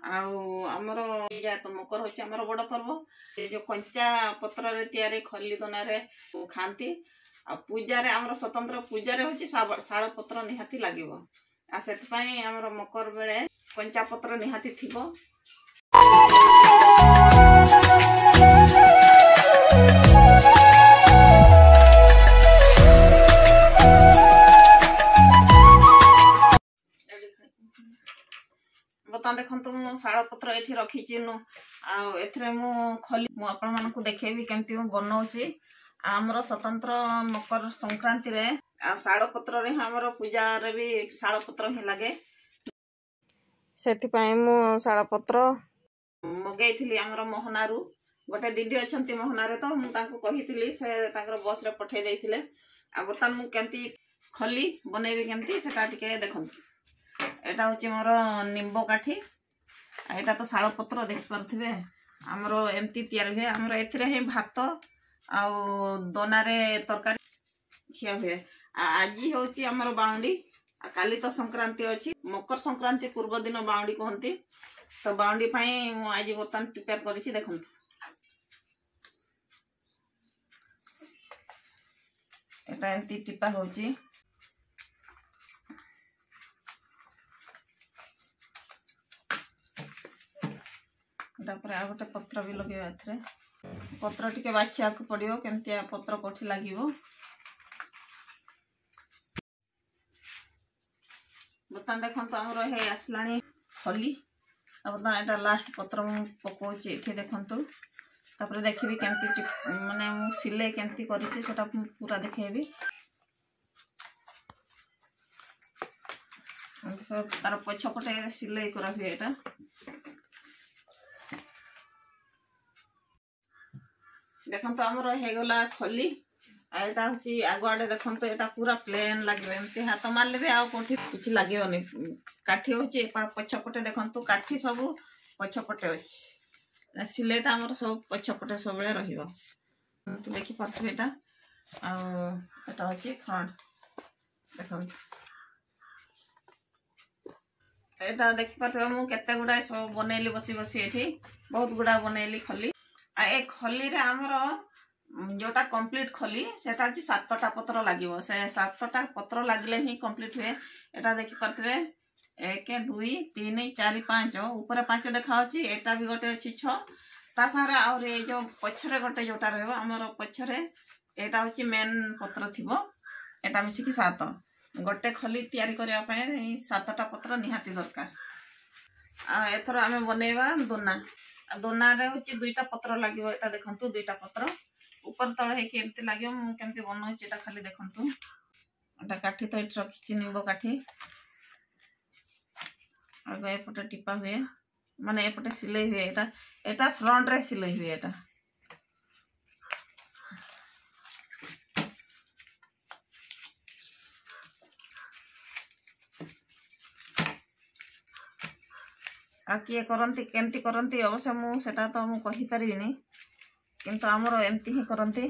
आमर तो मकर होची आमर बड़ पर्व जो कंचा पत्र रे तैयारी खली दोनारे खाती पूजा रे आमर स्वतंत्र पूजा रे होची शाल पत्र निहाती लागिवो आ सेत पई आमर मकर बेले कंचा पत्र निहाती थिबो। बता देखु मु शाल पत्र ये रखी मु खली मु आपण मानकु देखेबी केमती मु बनाउची आमर स्वतंत्र मकर संक्रांति रे शाल पत्र रे हमर पूजा रे भी शाल पत्र ही लागे सेति पई मु शाल पत्र मगैथिली आमर मोहनारू गोटे दीदी अछंती मोहनारे तो मु तांको कहिथिली से तांकर बस रे पठै दैथिले आ बर्तन मु केमती खली बनेबी केमती सेटा टिके देखंतु। एटा होची मोर निंबो काठी एटा तो शाल पत्र देख पारथिबे हमर एमती तैयार हुए हमर एथिरे हे भात आ दोनारे तरकारी खिया हुए आज होची हमर बाउंडी काली तो संक्रांति अछि मकर संक्रांति पूर्व दिन बाउंडी कहंती तो बाउंडी पई मु आज बर्तन प्रिपेयर करिछि देखंतु। एटा एमती टिपा होची आ गोटे पत्र भी लगे पत्र टिके बाछिया को पड़ियो केमती पत्र कोठी लागिवो बर्तन देखंतु हमर हे आसलाणी खली बर्तन एटा लास्ट पत्र मु पकोची एठी देखंतु तापर देखिबी केमती माने मु सिले केमती करिछि सेटा पूरा देखेबी तार पछपटे सिले करा हुए एटा देखंतु हमर हे गला खली एटा होची आगुआडे देखंतु एटा पूरा प्लेन लागियो एमती हाथ मारले भी आ कोठी किछि लागियोनी काठी होची पछपटे देखंतु काठी सब पछपटे अछि सिलेटा हमर सब पछपटे सबले रहिबो तो देखि पाथबे एटा आ एटा होची फ्रंट देखंतु एटा देखि पाथबे मु केते गुडा सब बनेली बसी बसी एठी बहुत गुडा बनेली खली आ ए खली रे हमर जोटा कंप्लीट खली सेटा होची 7टा पत्र लागिवो से 7टा पत्र लागले ही कंप्लीट हुए एटा देखि पाथबे 1 2 3 4 5 ऊपर 5 देखा होची एटा भी गोटे अछि 6 ता सारा और ए जो पछरे गोटे जोटा रहबो हमर पछरे एटा होची मेन पत्र थिबो एटा मिसी की 7 गोटे खली तैयारी करिया पय 7टा पत्र निहाती दरकार आ एथरो हमें बनेबा दोना दोना रे होची 2टा पत्र लागिवो एटा देखंतु 2टा पत्र ऊपर तळ हे केमती लागियो मु केमती बनौची एटा खाली देखंतु एटा काठी तो एठ रखिछि निंबो काठी आगे एपटे टिपा हुए माने एपटे सिलाई हुए एटा फ्रंट रे सिलाई हुए एटा आ किए करंती केमती करंती अवश्य मु सेटा तो मु कहि परिबिनी किंतु हमर एमती ही करंती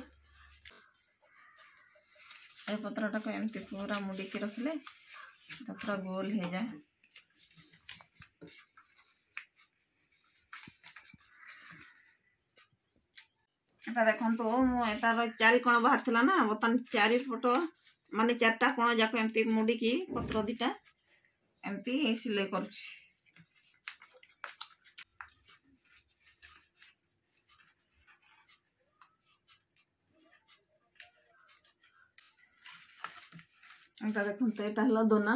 ए पत्रटा को एमती पूरा मुडी के रखले पूरा गोल हे जाए एटा देखंतु मु एटार 4 कोण बाहर थिला ना बतन 4 फोटो माने 4टा कोण जाको एमती मुडी की पत्र दिटा एमती सिले करछि एटा देखंतु एटा हला दोना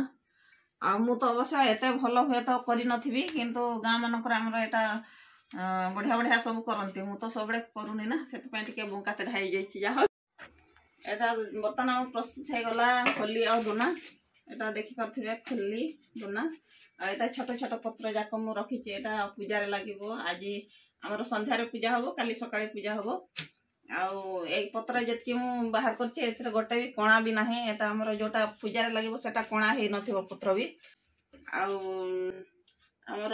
आ मु तो अवश्य एते भलो हुए तो करि नथिबी किंतु गां मानकर हमर एटा बढ़िया बढ़िया सब करंती मु तो सबले करूनी ना सेत पय टिके बुंकाते ढाई जाईछि जा एटा बर्तन प्रस्तुत हे गला खली आ दोना एटा देखि पाथिबे खली दोना आ एटा छोट छोट पत्र जाक मु रखिछि एटा पूजा रे लागिवो आज हमर संध्या रे पूजा हबो काली सकाळे पूजा हबो आउ एक पत्र जति मु बाहर करछि एथरे गोटे भी कोणा भी नाही एटा हमर जोटा पूजा रे लागिवो सेटा कोणा हे नथिबो पत्र भी आउ हमर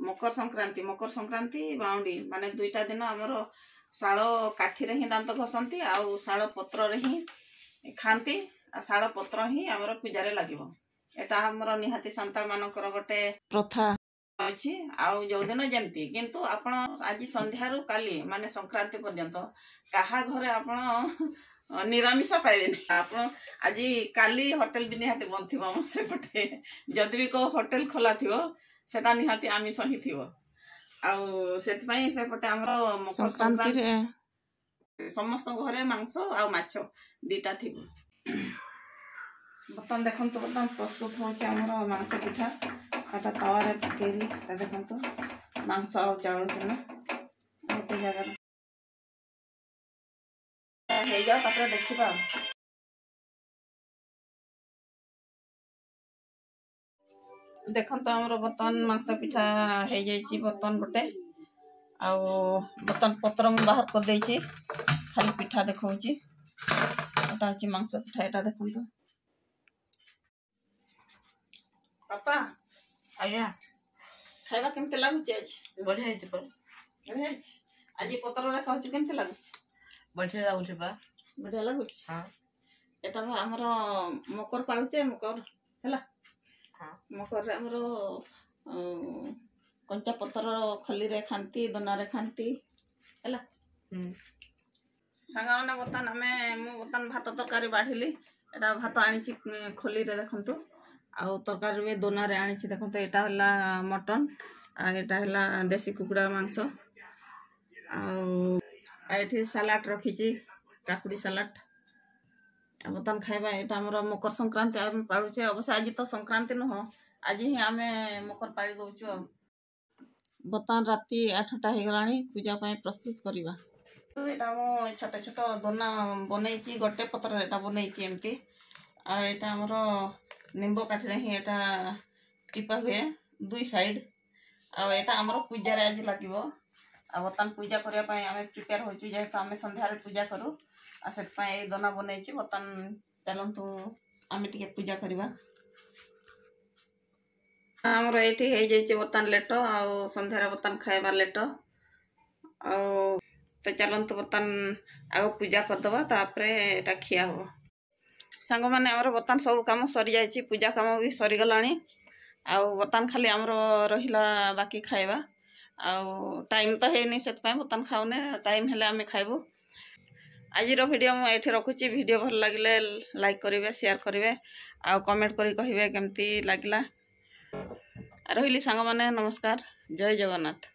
मकर संक्रांति बाउंडी माने 2टा दिन हमर शाल काठी रे ही दांत घसंती आउ शाल पत्र रे ही खांती आ शाल पत्र ही हमर पूजा रे लागिवो एटा हमर निहाती संताल मानकर गोटे प्रथा। अच्छी आउ जो दिन जमती किंतु आपण आज संध्यारू काली माने संक्रांति पर्यंत कहा घरे आपण निरामिष पाइबे आप आज काली होटेल भी निहाती बंद थी से पटे जदि भी को होटेल खोला थी सेटा निहाती आमिष ही थी आउट आमर मकर संक्रांति समस्त घरे मांस आ माछ दीटा थी बर्तमान देखो बर्तमान प्रस्तुत होमर मांस पिठा एटा तावे पकेली देखो मांस आ चाउल चूना गोटे जगह हो जाओ देखा देखो आमर बर्तमान मांस पिठा हो जाइए बर्तमान गोटे आउ बर्तमान पत्र मुझे बाहर कर देछि खाली पिठा देखौछि एटा अछि मांस पिठा एटा देखो पापा आज्ञा खाइबा केमते लागुछि आज बढ़िया है पर बढ़िया अछि आज पत्र रे खाउछु केमते लागुछि बढ़िया लागुछि बा बढ़िया लागुछि हां एटा हमर मकर पाळुचे मकर हैला हां मकर रे हमर कंचा पत्र खली रे खांती दोना रे खांती हैला सांगा माने बर्तमान आमे मु बर्तमान भात तरकारी बाढिली एटा भात आनिछि खोली रे देखंतु आउ तरकारी भी दोना रे आनिछि देखंतु एटा हला मटन आ एटा हला देसी कुकुड़ा मांस आउ एठी सलाड रखिछि काकुड़ी सलाड बर्तमान खाइबा एटा हमर मकर संक्रांति आमे पाळुचे अवश्य आज तो संक्रांति न हो आज ही आमे मकर पाळी दउछु बर्तमान राति 8टा हो गलानी पूजा पाए प्रस्तुत करवा एटा मो छोट छोट दोना बनैछि गोटे पत्र एटा बनैछि एमती आ एटा हमर निंबो काठी रे ही एटा टिपा हुए दुई साइड आ एटा हमर पूजा रे आज लागिवो आ बर्तमान पूजा करिया पाए आमे प्रिपेयर होछु जेहेतु आमे संध्या रे पूजा करू आ सेट पाए दोना बनैछि बर्तमान चलंतु आमे टिके पूजा करबा हमर एठी हे जाइछि बर्तमान लेट आ संध्या रे बर्तमान खाइबा लेट आ तो चलते बर्तमान आग पूजा करदे तापरे एटा खिया हो सांग मैंने बर्तमान सब कम सरी जाइए पूजा कम भी सरीगला बर्तमान खाली आमर रहा बाकी खाइबा टाइम तो है से बर्तमान खाऊने टाइम हेले आम खाइबू आज वीडियो मुझे रखुची वीडियो भल लगे लाइक करेंगे शेयर करेंगे आ कमेंट करी कहिबे केमती लागला रहिली सांग माने नमस्कार जय जगन्नाथ।